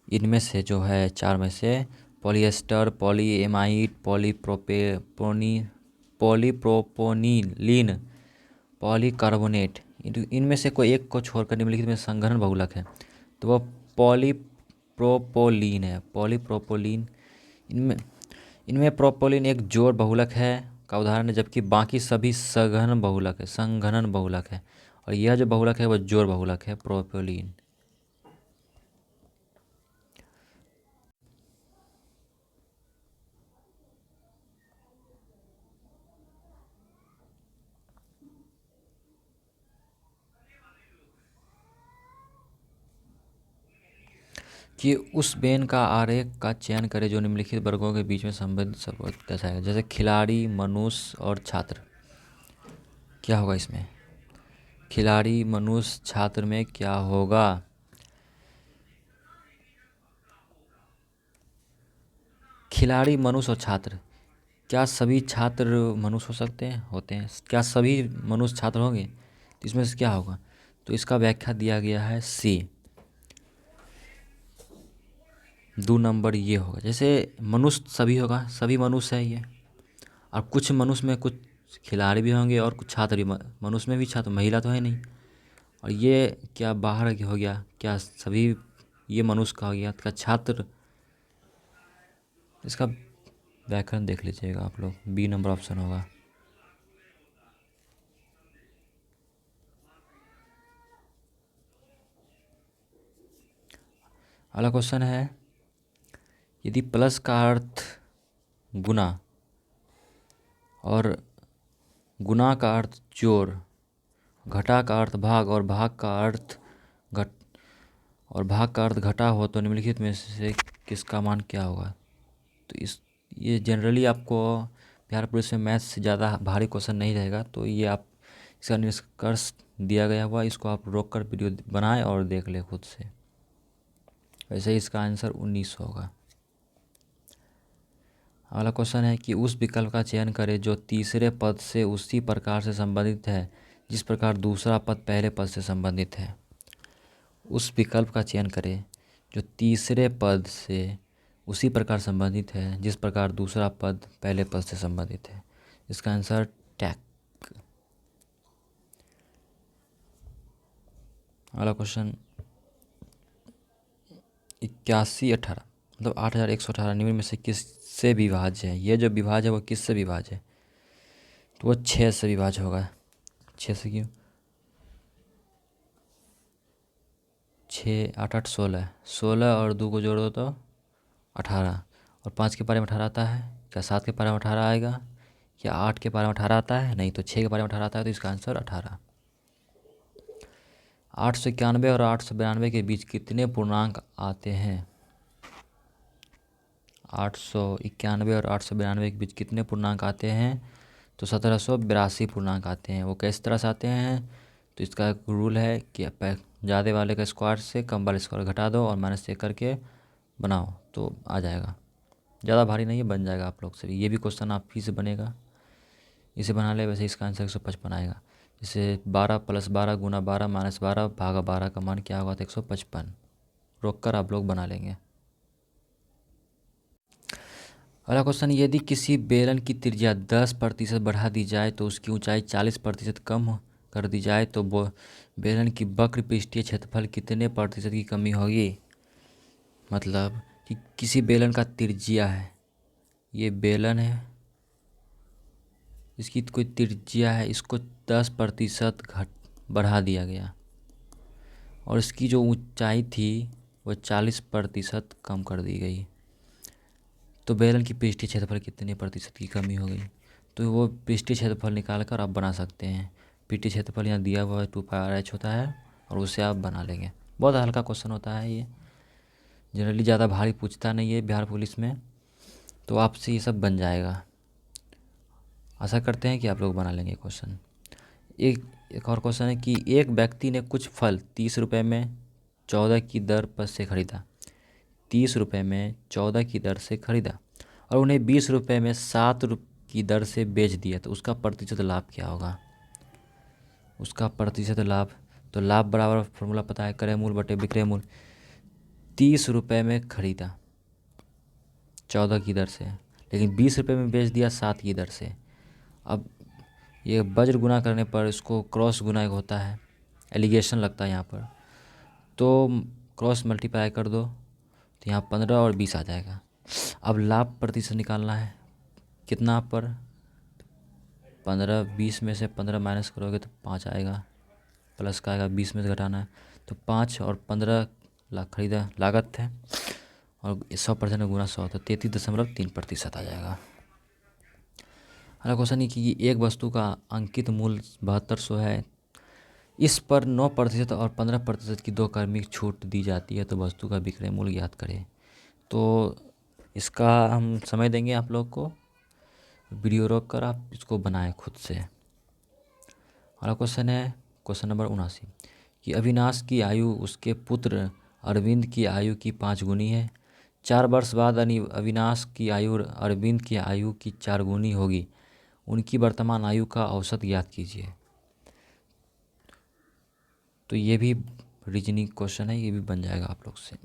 इनमें से जो है चार में से पॉलिएस्टर, पॉलीएमाइड, पॉलीप्रोपोनिलीन, पॉलीकार्बोनेट, इनमें से कोई एक को छोड़कर निम्नलिखित में संघनन बहुलक है। तो वो पॉलीप्रोपोलीन है। पॉलीप्रोपोलीन इनमें इनमें प्रोपोलीन एक जोड़ बहुलक है का उदाहरण है, जबकि बाकी सभी संघनन बहुलक है। और यह जो बहुलक है वह जोड़ बहुलक है, प्रोपोलीन। कि उस बेन का आरेख का चयन करें जो निम्नलिखित वर्गों के बीच में संबंध संपर्क दर्शाएगा। जैसे खिलाड़ी, मनुष्य और छात्र। क्या होगा इसमें? खिलाड़ी, मनुष्य, छात्र में क्या होगा? खिलाड़ी, मनुष्य और छात्र। क्या सभी छात्र मनुष्य हो सकते हैं? होते हैं। क्या सभी मनुष्य छात्र होंगे? तो इसमें से क्या होगा? तो इसका व्याख्या दिया गया है सी। 2 नंबर ये होगा। जैसे मनुष्य सभी होगा, सभी मनुष्य है ये। और कुछ मनुष्य में कुछ खिलाड़ी भी होंगे और कुछ छात्र भी। मनुष्य में भी छात्र, महिला तो है नहीं। और ये क्या बाहर हो गया? क्या सभी ये मनुष्य का हो गया? क्या छात्र? इसका व्याकरण देख लीजिएगा आप लोग। बी नंबर ऑप्शन होगा। अगला क्वेश्चन है, यदि प्लस का अर्थ गुना और गुना का अर्थ जोड़, घटा का अर्थ भाग और भाग का अर्थ घटा हो तो निम्नलिखित में से किसका मान क्या होगा? तो ये जनरली आपको बिहार पुलिस में मैथ्स से ज़्यादा भारी क्वेश्चन नहीं रहेगा, तो ये आप इसका निष्कर्ष दिया गया हुआ, इसको आप रोक कर वीडियो बनाएं और देख लें खुद से। वैसे ही इसका आंसर 19 होगा। अगला क्वेश्चन है कि उस विकल्प का चयन करें जो तीसरे पद से उसी प्रकार से संबंधित है जिस प्रकार दूसरा पद पहले पद से संबंधित है। उस विकल्प का चयन करें जो तीसरे पद से उसी प्रकार संबंधित है जिस प्रकार दूसरा पद पहले पद से संबंधित है। इसका आंसर टैक। अगला क्वेश्चन 8118 मतलब 8118 निम्न में से किससे विभाज्य है? ये जो विभाज्य है वो किससे विभाज्य है? तो वो 6 से विभाज्य होगा। 6 से क्यों? 6 8 8 16, 16 और 2 को जोड़ दो तो 18। और 5 के पारे में 18 आता है। क्या 7 के पारे में 18 आएगा? क्या 8 के पारे में 18 आता है? नहीं, तो 6 के पारे में 18 आता है, तो इसका आंसर 18। 891 और 892 के बीच कितने पूर्णांक आते हैं? 891 और 892 के बीच कितने पूर्णांक आते हैं? तो 1782 पूर्णांक आते हैं। वो किस तरह से आते हैं, तो इसका एक रूल है कि ज़्यादा वाले का स्क्वायर से कम वाले स्क्वायर घटा दो और -1 करके बनाओ तो आ जाएगा। ज़्यादा भारी नहीं है, बन जाएगा आप लोग से भी। ये भी क्वेश्चन आप ही से बनेगा, इसे बना ले। वैसे इसका आंसर 155 आएगा। जैसे 12 + 12 × 12 - 12 भागा 12 का मान क्या होगा, तो 155। रोक कर आप लोग बना लेंगे। अगला क्वेश्चन, यदि किसी बेलन की त्रिज्या 10% बढ़ा दी जाए तो उसकी ऊंचाई 40% कम कर दी जाए तो बेलन की वक्र पृष्ठीय क्षेत्रफल कितने प्रतिशत की कमी होगी। मतलब कि किसी बेलन का त्रिज्या है, ये बेलन है, इसकी कोई त्रिज्या है, इसको 10% बढ़ा दिया गया और इसकी जो ऊंचाई थी वो 40% कम कर दी गई, तो बेलन की पृष्ठीय क्षेत्रफल कितने प्रतिशत की कमी हो गई। तो वो पृष्ठीय क्षेत्रफल निकाल कर आप बना सकते हैं। पृष्ठीय क्षेत्रफल यहाँ दिया हुआ है 2πr/h होता है और उससे आप बना लेंगे। बहुत हल्का क्वेश्चन होता है ये, जनरली ज़्यादा भारी पूछता नहीं है बिहार पुलिस में, तो आपसे ये सब बन जाएगा। आशा करते हैं कि आप लोग बना लेंगे क्वेश्चन। एक और क्वेश्चन है कि एक व्यक्ति ने कुछ फल 30 रुपये में 14 की दर पर से खरीदा, 30 रुपये में 14 की दर से खरीदा और उन्हें 20 रुपये में 7 की दर से बेच दिया, तो उसका प्रतिशत लाभ क्या होगा। उसका प्रतिशत लाभ, तो लाभ बराबर फॉर्मूला पता है, क्रय मूल्य बटे विक्रय मूल्य। 30 रुपये में खरीदा 14 की दर से, लेकिन 20 रुपये में बेच दिया 7 की दर से। अब ये वज्र गुना करने पर इसको क्रॉस गुना एक होता है, एलिगेशन लगता है यहाँ पर, तो क्रॉस मल्टीप्लाई कर दो तो यहाँ 15 और 20 आ जाएगा। अब लाभ प्रतिशत निकालना है, कितना पर 15, 20 में से 15 माइनस करोगे तो 5 आएगा, प्लस का आएगा 20 में से घटाना है, तो 5 और 15 लाख खरीदा लागत है और 100% गुना 100 तो 33.3% आ जाएगा। अगला क्वेश्चन है कि एक वस्तु का अंकित मूल्य 7200 है, इस पर 9% और 15% की 2 क्रमिक छूट दी जाती है, तो वस्तु का विक्रय मूल्य ज्ञात करें। तो इसका हम समय देंगे आप लोग को, वीडियो रोक कर आप इसको बनाएं खुद से। अगला क्वेश्चन है क्वेश्चन नंबर 79 कि अविनाश की आयु उसके पुत्र अरविंद की आयु की 5 गुनी है। 4 वर्ष बाद अविनाश की आयु अरविंद की आयु की 4 गुनी होगी, उनकी वर्तमान आयु का औसत ज्ञात कीजिए। तो ये भी रीजनिंग क्वेश्चन है, ये भी बन जाएगा आप लोग से।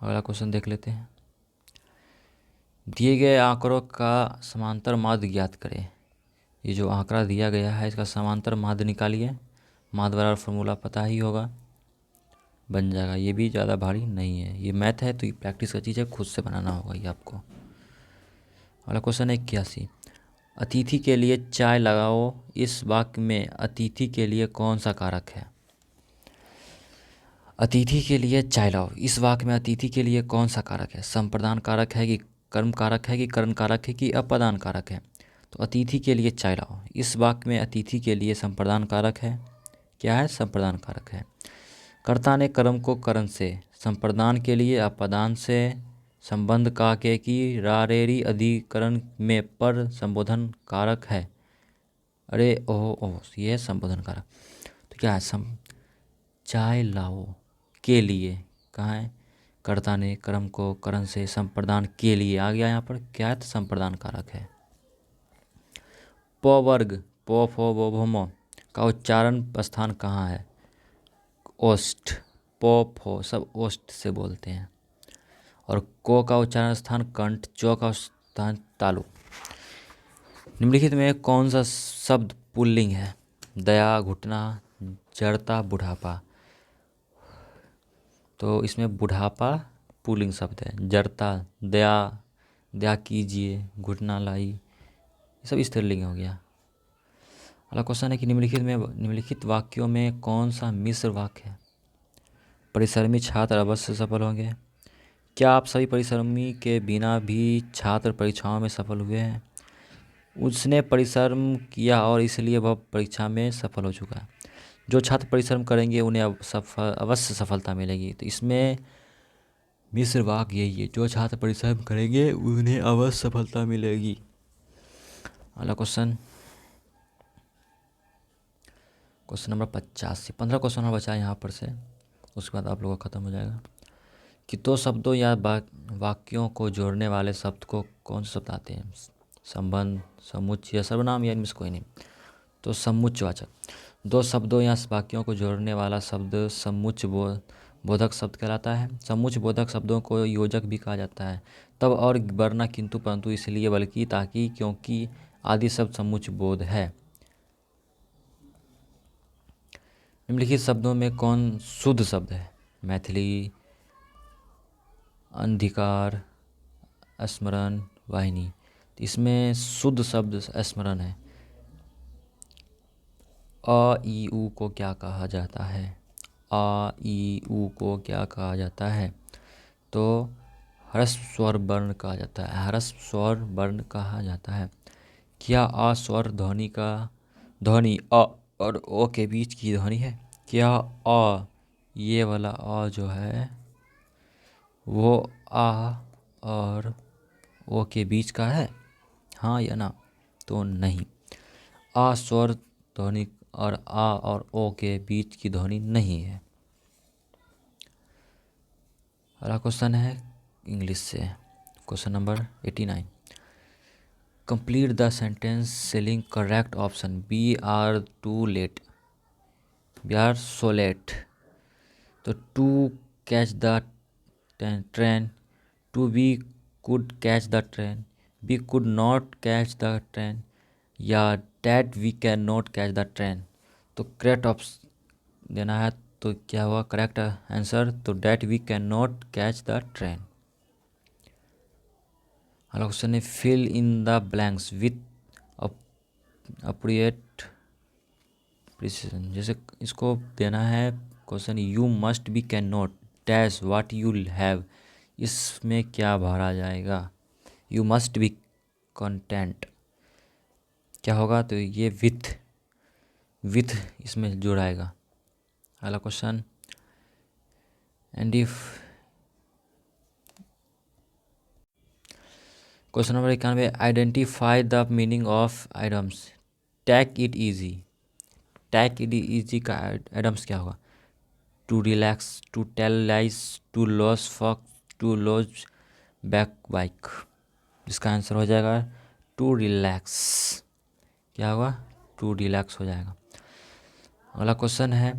अगला क्वेश्चन देख लेते हैं। दिए गए आंकड़ों का समांतर माध्य ज्ञात करें। ये जो आंकड़ा दिया गया है इसका समांतर माध्य निकालिए। माध्य बराबर फॉर्मूला पता ही होगा, बन जाएगा। ये भी ज़्यादा भारी नहीं है, ये मैथ है तो ये प्रैक्टिस का चीज़ है, खुद से बनाना होगा ये आपको। अगला क्वेश्चन है 81, अतिथि के लिए चाय लगाओ, इस वाक्य में अतिथि के लिए कौन सा कारक है। अतिथि के लिए चाय लाओ, इस वाक्य में अतिथि के लिए कौन सा कारक है। संप्रदान कारक है कि कर्म कारक है कि करण कारक है कि अपदान कारक है। तो अतिथि के लिए चाय लाओ, इस वाक्य में अतिथि के लिए संप्रदान कारक है। क्या है, संप्रदान कारक है। कर्ता ने कर्म को करण से, संप्रदान के लिए अपदान से, संबंध का के की रारेरी अधिकरण में पर संबोधन कारक है। अरे ओह, ये है संबोधन कारक। तो क्या है, चाय लाओ के लिए, कहाँ है, कर्ता ने कर्म को करण से, संप्रदान के लिए आ गया यहाँ पर, क्या है, तो संप्रदान कारक है। प वर्ग प फ व भ म का उच्चारण स्थान कहाँ है, ओष्ठ, प फ सब ओष्ठ से बोलते हैं। और को का उच्चारण स्थान कंठ, चौ का स्थान तालु। निम्नलिखित में कौन सा शब्द पुल्लिंग है। दया, घुटना, जड़ता, बुढ़ापा। तो इसमें बुढ़ापा पुल्लिंग शब्द है, जड़ता दया, दया कीजिए, घुटना लाई, ये सब स्त्रीलिंग हो गया। अगला क्वेश्चन है कि निम्नलिखित वाक्यों में कौन सा मिश्र वाक्य है। परिश्रमी छात्र अवश्य सफल होंगे। क्या आप सभी परिश्रमी के बिना भी छात्र परीक्षाओं में सफल हुए हैं। उसने परिश्रम किया और इसलिए वह परीक्षा में सफल हो चुका है। जो छात्र परिश्रम करेंगे उन्हें अवश्य सफलता मिलेगी। तो इसमें मिश्र वाक्य यही है, जो छात्र परिश्रम करेंगे उन्हें अवश्य सफलता मिलेगी। अगला क्वेश्चन नंबर 85। 15 क्वेश्चन और बचा है यहाँ पर से, उसके बाद आप लोगों का खत्म हो जाएगा। कि दो शब्दों या वाक्यों को जोड़ने वाले शब्द को कौन से शब्द आते हैं? संबंध, समुच्चय या सर्वनाम, या इनमें से कोई नहीं। तो समुच्चयवाचक। दो शब्दों या वाक्यों को जोड़ने वाला शब्द समुच्चय बोधक शब्द कहलाता है। समुच्चय बोधक शब्दों को योजक भी कहा जाता है। तब और वरना, किंतु, परंतु, इसलिए, बल्कि, ताकि, क्योंकि आदि शब्द समुच्चय बोध है। निम्नलिखित शब्दों में कौन शुद्ध शब्द है? मैथिली, अंधिकार, स्मरण, वाहिनी। तो इसमें शुद्ध शब्द स्मरण है। अ ई उ को क्या कहा जाता है? आ ई उ को क्या कहा जाता है? तो ह्रस्व स्वर वर्ण कहा जाता है। ह्रस्व स्वर वर्ण कहा जाता है। क्या आ स्वर ध्वनि अ और ओ के बीच की ध्वनि है? क्या आ, ये वाला आ जो है वो आ और ओ के बीच का है? हाँ या ना? तो नहीं। आ स्वर ध्वनि और आ और ओ के बीच की ध्वनि नहीं है। अगला क्वेश्चन है इंग्लिश से, question number 89। Complete the sentence selling correct option. We are too late, we are so late. तो to catch the train, to we could catch the train, we could not catch the train, या that we can not catch the train. तो correct option देना है, तो क्या हुआ correct answer? तो that we can not catch the train. अगला question है fill in the blanks with appropriate precision. जैसे इसको देना है question, you must be can not dash what you have. इसमें क्या भरा जाएगा? यू मस्ट बी कंटेंट, क्या होगा? तो ये विथ इसमें जोड़ाएगा। अगला question, and if question number 91। Identify the meaning of items. Take it easy, take it easy का आइटम्स क्या होगा? To relax, to tell lies, to loss फक, टू लॉज बैक बाइक। इसका आंसर हो जाएगा टू रिलैक्स। क्या होगा? To relax हो जाएगा। अगला क्वेश्चन है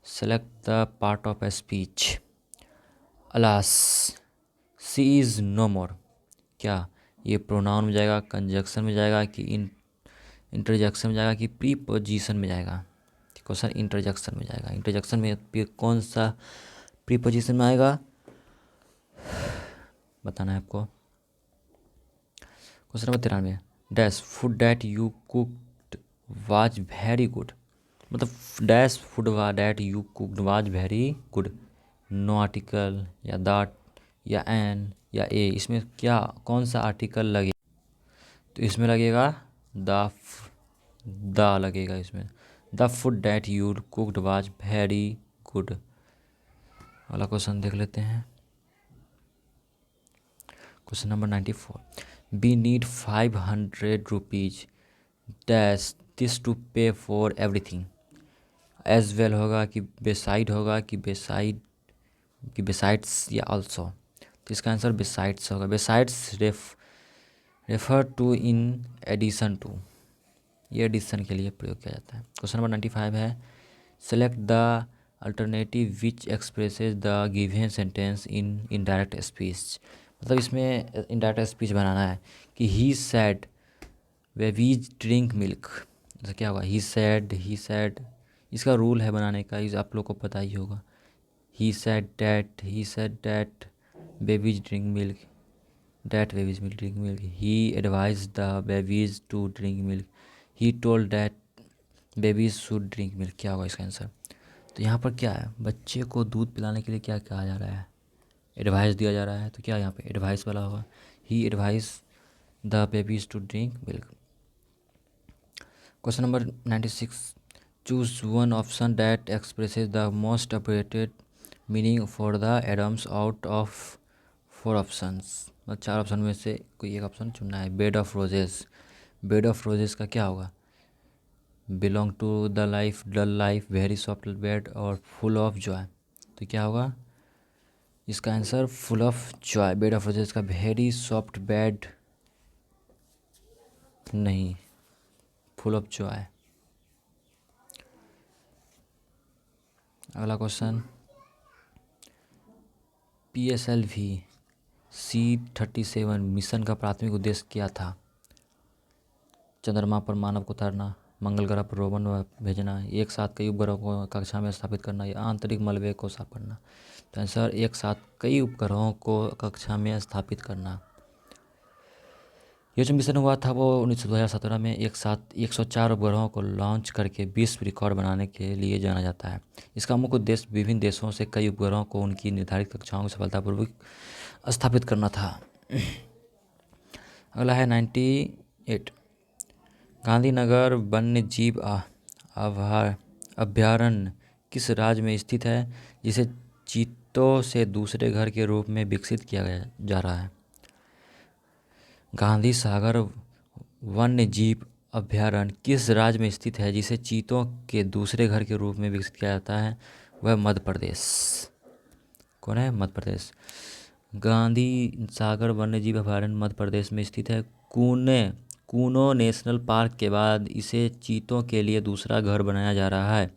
select the part of a speech. Alas she is no more. क्या ये प्रोनाउन में जाएगा, कंजक्शन में जाएगा, कि इंटरजेक्शन में जाएगा, कि प्रीपोजिशन में जाएगा? क्वेश्चन इंटरजेक्शन में जाएगा। इंटरजेक्शन में कौन सा प्रीपोजिशन में आएगा बताना है आपको। Question number 93। Dash food that you cooked was very good. मतलब dash food that you cooked was very good. No article, या दैट, या एन, या ए। इसमें क्या कौन सा आर्टिकल लगेगा? तो इसमें लगेगा द लगेगा इसमें। The food that you cooked was very good. अगला क्वेश्चन देख लेते हैं, question number 94। We need 500 rupees dash this to pay for everything. As well होगा, कि बेसाइड होगा, कि बेसाइड्स, या ऑल्सो। तो इसका आंसर बेसाइड्स होगा। Besides refer to in addition to, ये एडिशन के लिए प्रयोग किया जाता है। क्वेश्चन नंबर 95 है select the alternative which expresses the given sentence in indirect speech. मतलब इसमें इनडायरेक्ट स्पीच बनाना है कि ही सैड बेबीज ड्रिंक मिल्क। जैसे क्या होगा? ही सैड, इसका रूल है बनाने का, इस आप लोग को पता ही होगा। He said that babies drink milk, that babies milk drink milk. He advise the babies to drink milk, he told that babies should drink milk. क्या होगा इसका आंसर? तो यहाँ पर क्या है? बच्चे को दूध पिलाने के लिए क्या कहा जा रहा है? एडवाइस दिया जा रहा है। तो क्या यहाँ पे एडवाइस वाला होगा? He advise the babies to drink milk. Question number 96। Choose one option that expresses the most appropriate meaning for the idioms out of 4 options, मतलब 4 ऑप्शन में से कोई एक ऑप्शन चुनना है। Bed of roses, bed of roses का क्या होगा? Belong to the life, dull life, very soft bed और फुल ऑफ जॉय। तो क्या होगा इसका answer? Full of joy. Bed of roses का वेरी सॉफ्ट बेड नहीं, फुल ऑफ जॉय। अगला क्वेश्चन, PSLV C-37 मिशन का प्राथमिक उद्देश्य क्या था? चंद्रमा पर मानव को उतारना, मंगल ग्रह पर रोवर भेजना, एक साथ कई उपग्रहों को कक्षा में स्थापित करना या आंतरिक मलबे को साफ करना। तो आंसर एक साथ कई उपग्रहों को कक्षा में स्थापित करना। ये जो मिशन हुआ था वो 2017 में एक साथ 104 उपग्रहों को लॉन्च करके विश्व रिकॉर्ड बनाने के लिए जाना जाता है। इसका मुख्य उद्देश्य विभिन्न देशों से कई उपग्रहों को उनकी निर्धारित कक्षाओं को सफलतापूर्वक स्थापित करना था। अगला है 98, गांधीनगर वन्य जीव अभयारण्य किस राज्य में स्थित है जिसे चीतों से दूसरे घर के रूप में विकसित किया जा रहा है? गांधी सागर वन्य जीव अभयारण्य किस राज्य में स्थित है जिसे चीतों के दूसरे घर के रूप में विकसित किया जाता है? वह मध्य प्रदेश। कौन है? मध्य प्रदेश। गांधी सागर वन्य जीव अभयारण्य मध्य प्रदेश में स्थित है। कूनो नेशनल पार्क के बाद इसे चीतों के लिए दूसरा घर बनाया जा रहा है।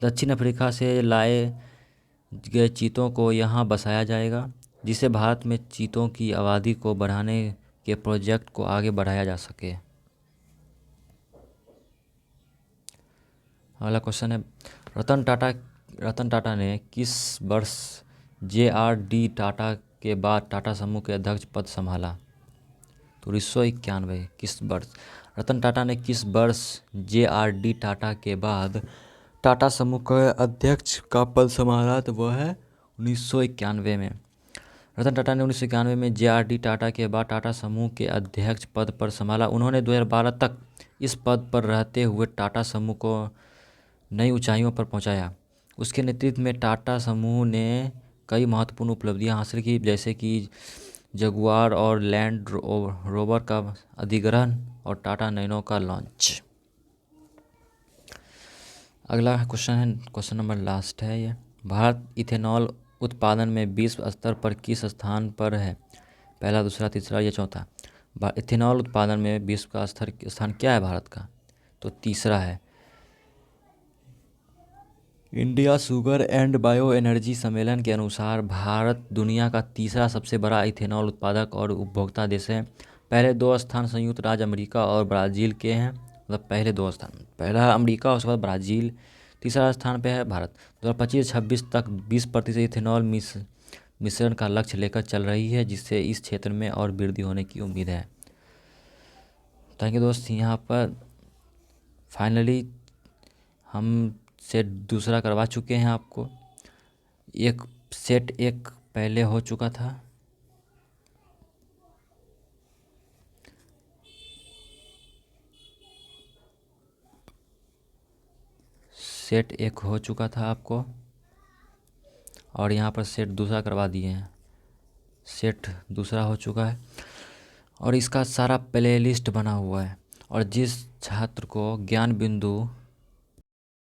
दक्षिण अफ्रीका से लाए गए चीतों को यहाँ बसाया जाएगा जिससे भारत में चीतों की आबादी को बढ़ाने के प्रोजेक्ट को आगे बढ़ाया जा सके। अगला क्वेश्चन है, रतन टाटा ने किस वर्ष JRD टाटा के बाद टाटा समूह के अध्यक्ष पद संभाला? तो 1991। किस वर्ष? रतन टाटा ने किस वर्ष JRD टाटा के बाद टाटा समूह के अध्यक्ष का पद संभाला? तो वह है 1991 में। रतन टाटा ने 1991 में JRD टाटा के बाद टाटा समूह के अध्यक्ष पद पर संभाला। उन्होंने 2012 तक इस पद पर रहते हुए टाटा समूह को नई ऊंचाइयों पर पहुंचाया। उसके नेतृत्व में टाटा समूह ने कई महत्वपूर्ण उपलब्धियां हासिल की, जैसे कि जगुआर और लैंड रोवर का अधिग्रहण और टाटा नैनो का लॉन्च। अगला क्वेश्चन है, क्वेश्चन नंबर लास्ट है ये, भारत इथेनॉल उत्पादन में विश्व स्तर पर किस स्थान पर है? पहला, दूसरा, तीसरा या चौथा? इथेनॉल उत्पादन में विश्व का स्थान क्या है भारत का? तो तीसरा है। India sugar and bio energy सम्मेलन के अनुसार भारत दुनिया का तीसरा सबसे बड़ा इथेनॉल उत्पादक और उपभोक्ता देश है। पहले 2 स्थान संयुक्त राज्य अमेरिका और ब्राज़ील के हैं, मतलब पहले 2 स्थान, पहला अमेरिका, उसके बाद ब्राज़ील, तीसरा स्थान पे है भारत। 2025-26 तक 20% इथेनॉल मिश्रण का लक्ष्य लेकर चल रही है, जिससे इस क्षेत्र में और वृद्धि होने की उम्मीद है। थैंक यू दोस्त। यहाँ पर फाइनली हम सेट दूसरा करवा चुके हैं आपको। एक सेट एक पहले हो चुका था, सेट एक हो चुका था आपको, और यहाँ पर सेट दूसरा करवा दिए हैं। सेट दूसरा हो चुका है और इसका सारा प्लेलिस्ट बना हुआ है। और जिस छात्र को ज्ञान बिंदु